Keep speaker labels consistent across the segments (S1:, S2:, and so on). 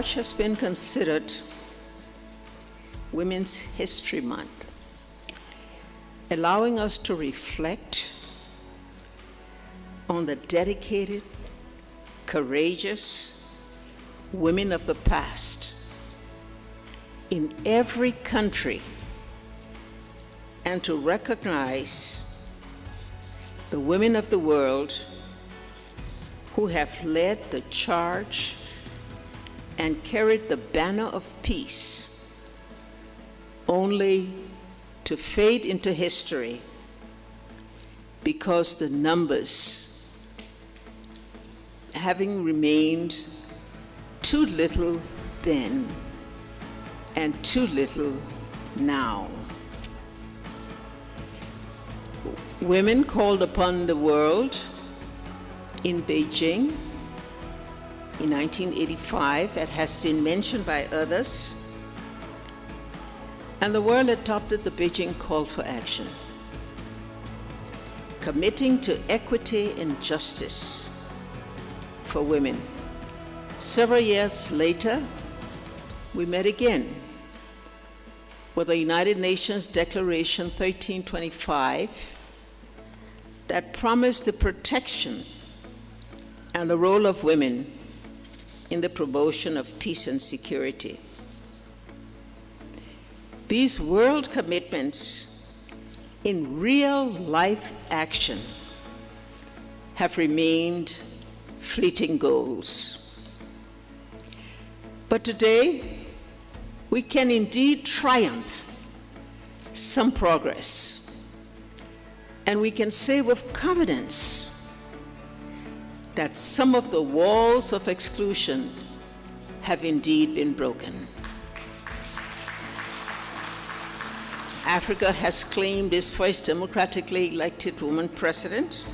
S1: March has been considered Women's History Month, allowing us to reflect on the dedicated, courageous women of the past in every country, and to recognize the women of the world who have led the charge and carried the banner of peace, only to fade into history because the numbers, having remained too little then and too little now. Women called upon the world in Beijing in 1985, it has been mentioned by others, and the world adopted the Beijing Call for Action, committing to equity and justice for women. Several years later, we met again with the United Nations Declaration 1325 that promised the protection and the role of women in the promotion of peace and security. These world commitments in real life action have remained fleeting goals. But today, we can indeed triumph some progress, and we can say with confidence that some of the walls of exclusion have indeed been broken. Africa has claimed its first democratically elected woman president.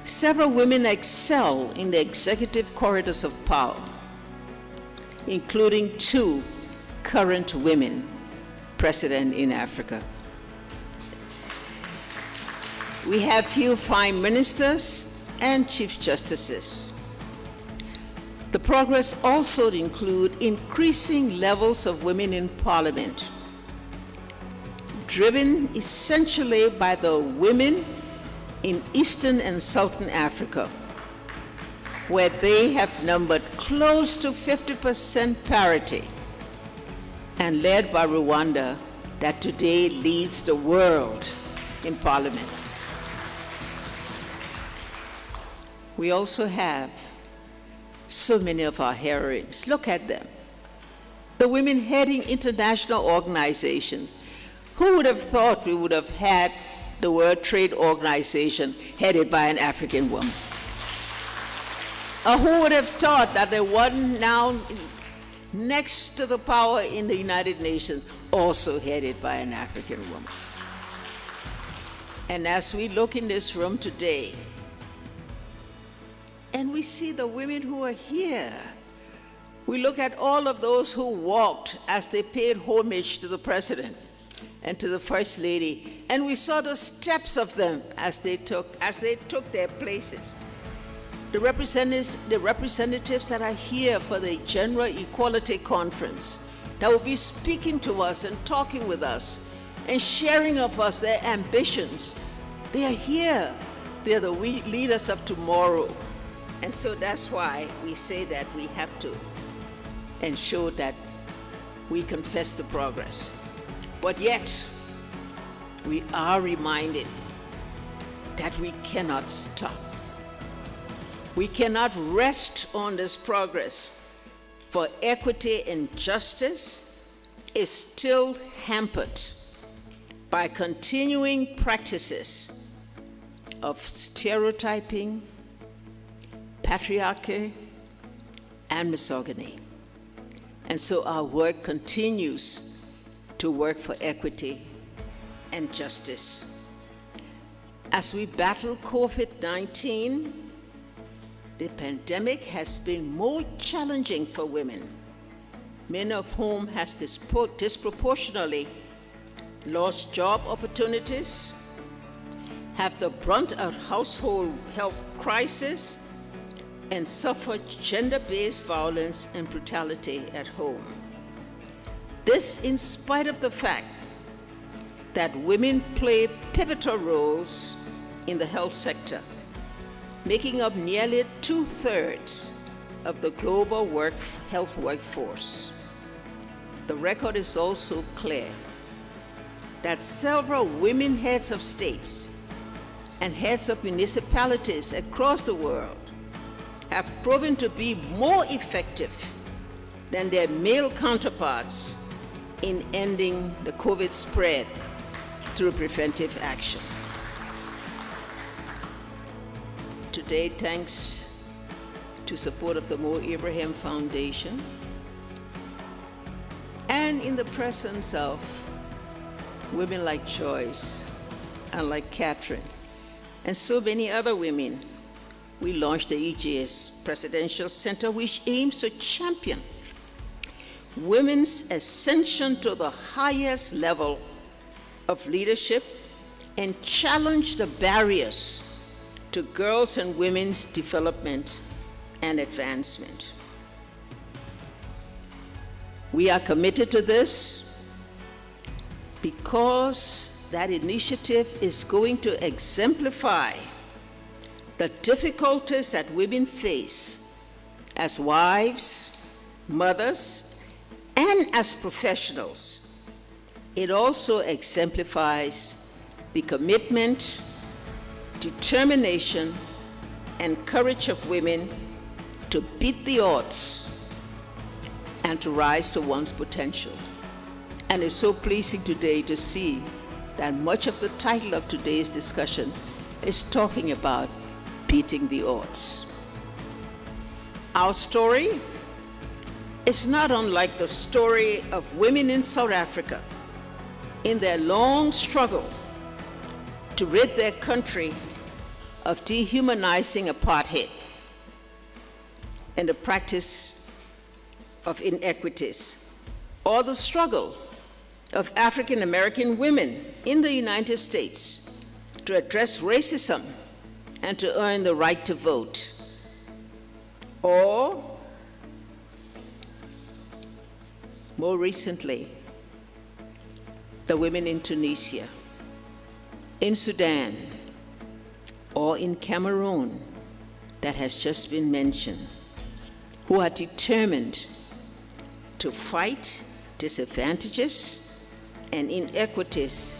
S1: Several women excel in the executive corridors of power, including 2 current women president in Africa. We have few prime ministers and chief justices. The progress also includes increasing levels of women in parliament, driven essentially by the women in Eastern and Southern Africa, where they have numbered close to 50% parity, and led by Rwanda, that today leads the world in parliament. We also have so many of our heroines. Look at them. The women heading international organizations. Who would have thought we would have had the World Trade Organization headed by an African woman? Or who would have thought that the one now next to the power in the United Nations also headed by an African woman? And as we look in this room today, and we see the women who are here, we look at all of those who walked as they paid homage to the president and to the first lady, and we saw the steps of them as they took their places. The representatives that are here for the Gender Equality Conference, that will be speaking to us and talking with us and sharing of us their ambitions. They are here. They are the leaders of tomorrow. And so that's why we say that we have to ensure that we confess the progress. But yet, we are reminded that we cannot stop. We cannot rest on this progress, for equity and justice is still hampered by continuing practices of stereotyping, patriarchy, and misogyny. And so our work continues to work for equity and justice. As we battle COVID-19, the pandemic has been more challenging for women, many of whom has disproportionately lost job opportunities, have the brunt of household health crisis, and suffer gender-based violence and brutality at home. This in spite of the fact that women play pivotal roles in the health sector, making up nearly 2/3 of the global health workforce. The record is also clear that several women heads of states and heads of municipalities across the world have proven to be more effective than their male counterparts in ending the COVID spread through preventive action. Today, thanks to support of the Mo Ibrahim Foundation and in the presence of women like Joyce and like Catherine and so many other women, we launched the EGS Presidential Center, which aims to champion women's ascension to the highest level of leadership and challenge the barriers to girls' and women's development and advancement. We are committed to this because that initiative is going to exemplify the difficulties that women face as wives, mothers, and as professionals. It also exemplifies the commitment, determination, and courage of women to beat the odds and to rise to one's potential. And it's so pleasing today to see that much of the title of today's discussion is talking about beating the odds. Our story is not unlike the story of women in South Africa in their long struggle to rid their country of dehumanizing apartheid and the practice of inequities, or the struggle of African American women in the United States to address racism and to earn the right to vote, or more recently, the women in Tunisia, in Sudan, or in Cameroon that has just been mentioned, who are determined to fight disadvantages and inequities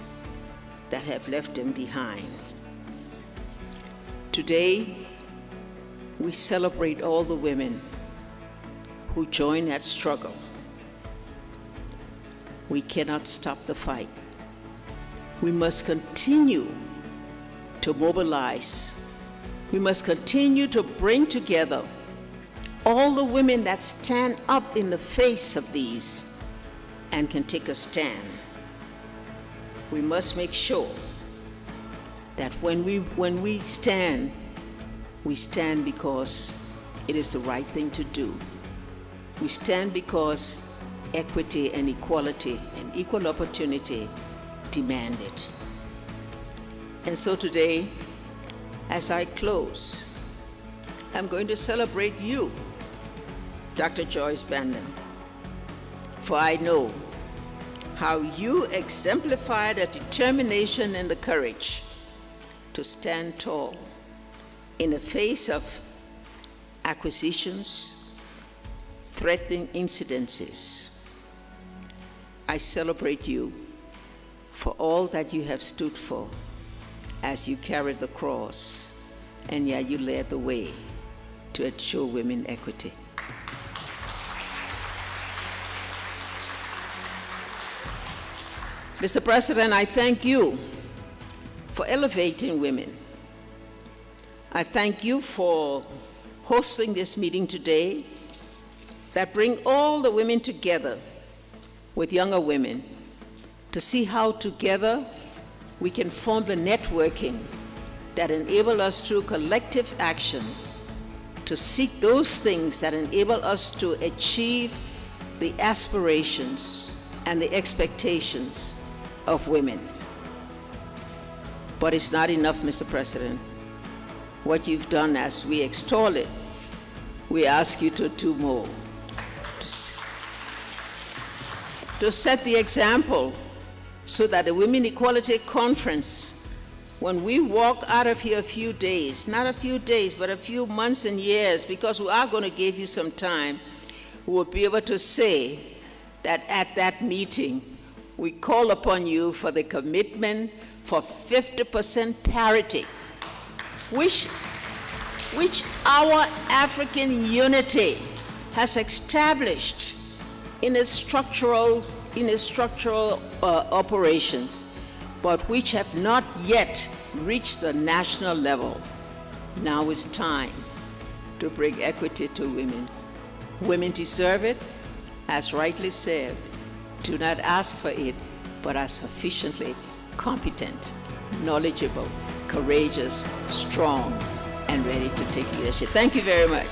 S1: that have left them behind. Today, we celebrate all the women who join that struggle. We cannot stop the fight. We must continue to mobilize. We must continue to bring together all the women that stand up in the face of these and can take a stand. We must make sure that when we stand because it is the right thing to do. We stand because equity and equality and equal opportunity demand it. And so today, as I close, I'm going to celebrate you, Dr. Joyce Banda, for I know how you exemplify the determination and the courage to stand tall in the face of acquisitions, threatening incidences. I celebrate you for all that you have stood for as you carried the cross, and yet you led the way to ensure women equity. Mr. President, I thank you for elevating women. I thank you for hosting this meeting today that bring all the women together with younger women to see how together we can form the networking that enable us through collective action to seek those things that enable us to achieve the aspirations and the expectations of women. But it's not enough, Mr. President. What you've done, as we extol it, we ask you to do more. To set the example so that the Women Equality Conference, when we walk out of here a few days, not a few days, but a few months and years, because we are going to give you some time, we will be able to say that at that meeting, we call upon you for the commitment for 50% parity, which our African unity has established in its structural operations, but which have not yet reached the national level. Now is time to bring equity to women. Women deserve it, as rightly said. Do not ask for it, but are sufficiently competent, knowledgeable, courageous, strong, and ready to take leadership. Thank you very much.